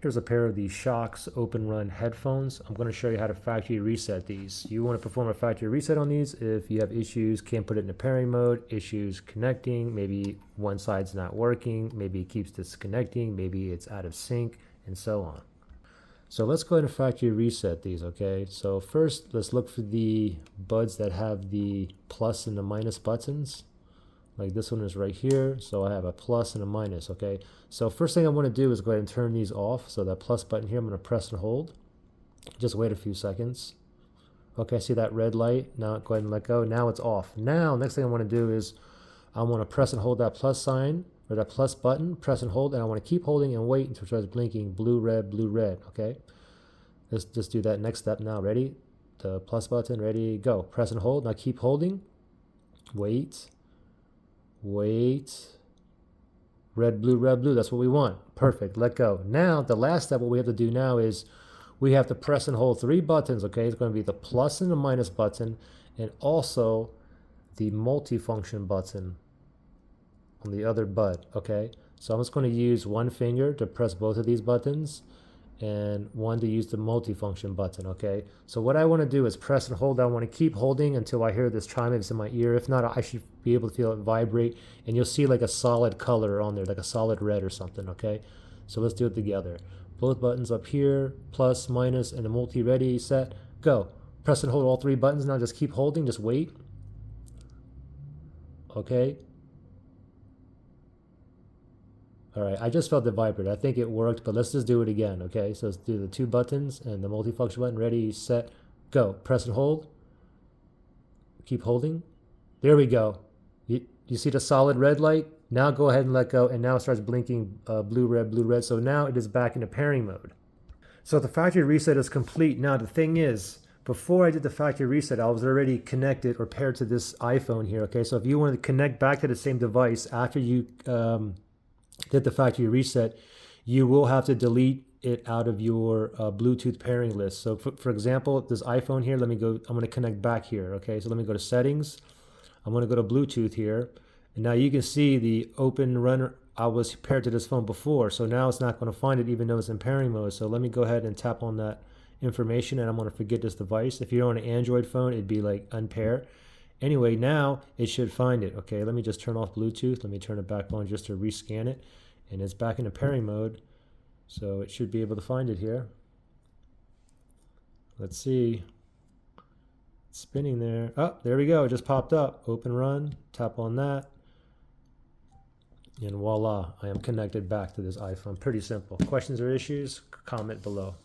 Here's a pair of the SHOKZ OpenRun headphones. I'm going to show you how to factory reset these. You want to perform a factory reset on these if you have issues, can't put it in a pairing mode, issues connecting, maybe one side's not working, maybe it keeps disconnecting, maybe it's out of sync, and so on. So let's go ahead and factory reset these, okay? So first, let's look for the buds that have the plus and the minus buttons. Like this one is right here, so I have a plus and a minus, okay? So first thing I want to do is go ahead and turn these off. So that plus button here, I'm going to press and hold. Just wait a few seconds. Okay, see that red light? Now go ahead and let go. Now it's off. Now, next thing I want to do is I want to press and hold that plus sign, or that plus button, press and hold, and I want to keep holding and wait until it starts blinking blue, red, okay? Let's just do that next step now. Ready? The plus button, ready, go. Press and hold. Now keep holding. Wait. Red, blue. That's what we want. Perfect. Let go. Now, the last step, what we have to do now is we have to press and hold 3 buttons, okay? It's going to be the plus and the minus button, and also the multifunction button on the other bud, okay? So I'm just going to use one finger to press both of these buttons and one to use the multifunction button, okay? So what I want to do is press and hold. I want to keep holding until I hear this chime if it's in my ear. If not, I should be able to feel it vibrate, and you'll see like a solid color on there, like a solid red or something, okay? So let's do it together. Both buttons up here, plus, minus, and the multi ready, set, go. Press and hold all 3 buttons now. Just keep holding, just wait. Okay. All right, I just felt it vibrate. I think it worked, but let's just do it again, okay? So let's do the 2 buttons and the multifunction button. Ready, set, go. Press and hold. Keep holding. There we go. You see the solid red light? Now go ahead and let go, and now it starts blinking blue, red. So now it is back into pairing mode. So the factory reset is complete. Now the thing is, before I did the factory reset, I was already connected or paired to this iPhone here, okay? So if you want to connect back to the same device after you did the factory reset, you will have to delete it out of your Bluetooth pairing list. So for example, this iPhone here, I'm going to connect back here, okay? So let me go to settings. I'm going to go to Bluetooth here. And now you can see the OpenRun, I was paired to this phone before. So now it's not going to find it even though it's in pairing mode. So let me go ahead and tap on that information, and I'm going to forget this device. If you're on an Android phone, it'd be like unpair. Anyway, now it should find it. Okay, let me just turn off Bluetooth. Let me turn it back on just to rescan it. And it's back into pairing mode. So it should be able to find it here. Let's see. It's spinning there. Oh, there we go. It just popped up. OpenRun. Tap on that. And voila, I am connected back to this iPhone. Pretty simple. Questions or issues? Comment below.